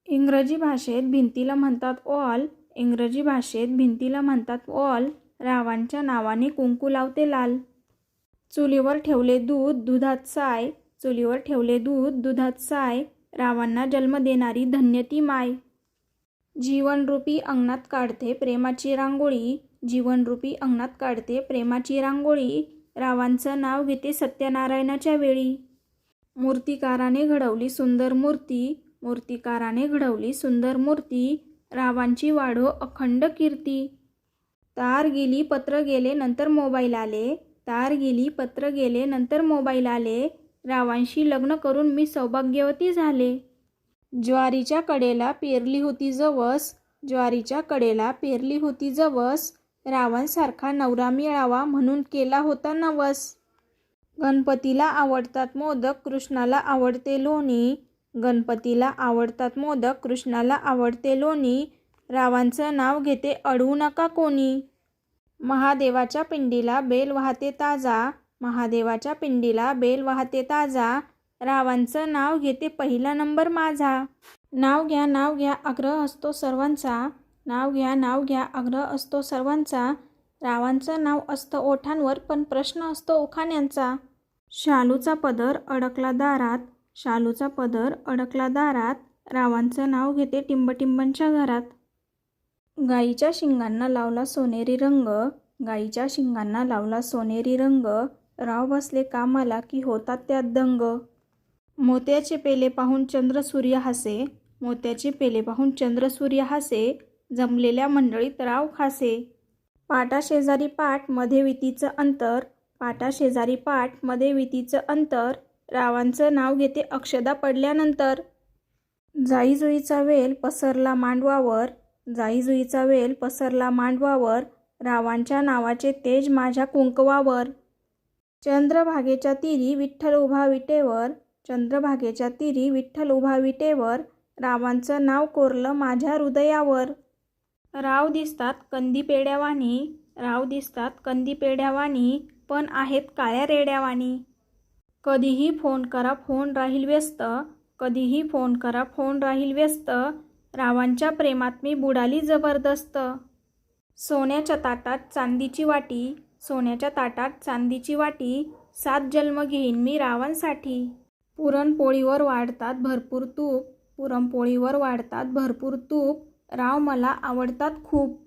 इंग्रजी भाषेत भिंतीला म्हणतात वॉल. इंग्रजी भाषेत भिंतीला म्हणतात वॉल. रावांच्या नावाने कुंकू लावते लाल. चुलीवर ठेवले दूध दुधात साय. चुलीवर ठेवले दूध दुधात साय. रावांना जन्म देणारी धन्य ती माय. जीवनरूपी अंगणात काढते प्रेमाची रांगोळी. जीवनरूपी अंगणात काढते प्रेमाची रांगोळी. रावांचं नाव घेते सत्यनारायणाच्या वेळी. मूर्तिकाराने घडवली सुंदर मूर्ती. मूर्तिकाराने घडवली सुंदर मूर्ती. रावांची वाढो अखंड कीर्ती. तार गेली पत्र गेले नंतर मोबाईल आले. तार गेली पत्र गेले नंतर मोबाईल आले. रावांशी लग्न करून मी सौभाग्यवती झाले. ज्वारीच्या कडेला पेरली होती जवस. ज्वारीच्या कडेला पेरली होती जवस. रावांसारखा नवरा मिळावा म्हणून केला होता नवस. गणपतीला आवडतात मोदक कृष्णाला आवडते लोणी. गणपतीला आवडतात मोदक कृष्णाला आवडते लोणी. रावांचं नाव घेते अडवू नका कोणी. महादेवाच्या पिंडीला बेल वाहते ताजा. महादेवाच्या पिंडीला बेल वाहते ताजा. रावांचं नाव घेते पहिला नंबर माझा. नाव घ्या आग्रह असतो सर्वांचा. नाव घ्या आग्रह असतो सर्वांचा. रावांचं नाव असतं ओठांवर पण प्रश्न असतो उखाण्यांचा. शालूचा पदर अडकला दारात. शालूचा पदर अडकला दारात. रावांचं नाव घेते टिंबटिंबांच्या घरात. गाईच्या शिंगांना लावला सोनेरी रंग. गाईच्या शिंगांना लावला सोनेरी रंग. राव बसले कामाला की होतात त्यात दंग. मोत्याचे पेले पाहून चंद्र सूर्य हसे. मोत्याचे पेले पाहून चंद्र सूर्य हसे. जमलेल्या मंडळीत राव खासे. पाटा शेजारी पाट मध्ये वितीचं अंतर. पाटा शेजारी पाट मध्ये वितीचं अंतर. रावांचं नाव घेते अक्षदा पडल्यानंतर. जाईजुईचा वेल पसरला मांडवावर. जाईजुईचा वेल पसरला मांडवावर. रावांच्या नावाचे तेज माझ्या कुंकवावर. चंद्रभागेच्या तीरी विठ्ठल उभा विटेवर. चंद्रभागेच्या तीरी विठ्ठल उभा विटेवर. रावांचं नाव कोरलं माझ्या हृदयावर. राव दिसतात कंदी पेड्यावानी. राव दिसतात कंदी पेड्यावानी. पण आहेत काळ्या रेड्यावानी. कधीही फोन करा फोन राहील व्यस्त. कधीही फोन करा फोन राहील व्यस्त. रावांच्या प्रेमात मी बुडाली जबरदस्त. सोन्याच्या ताटात चांदीची वाटी. सोन्याच्या ताटात चांदीची वाटी. 7 जन्म घेईन मी रावांसाठी. पुरणपोळीवर वाढतात भरपूर तूप. पुरणपोळीवर वाढतात भरपूर तूप. राव मला आवडतात खूप.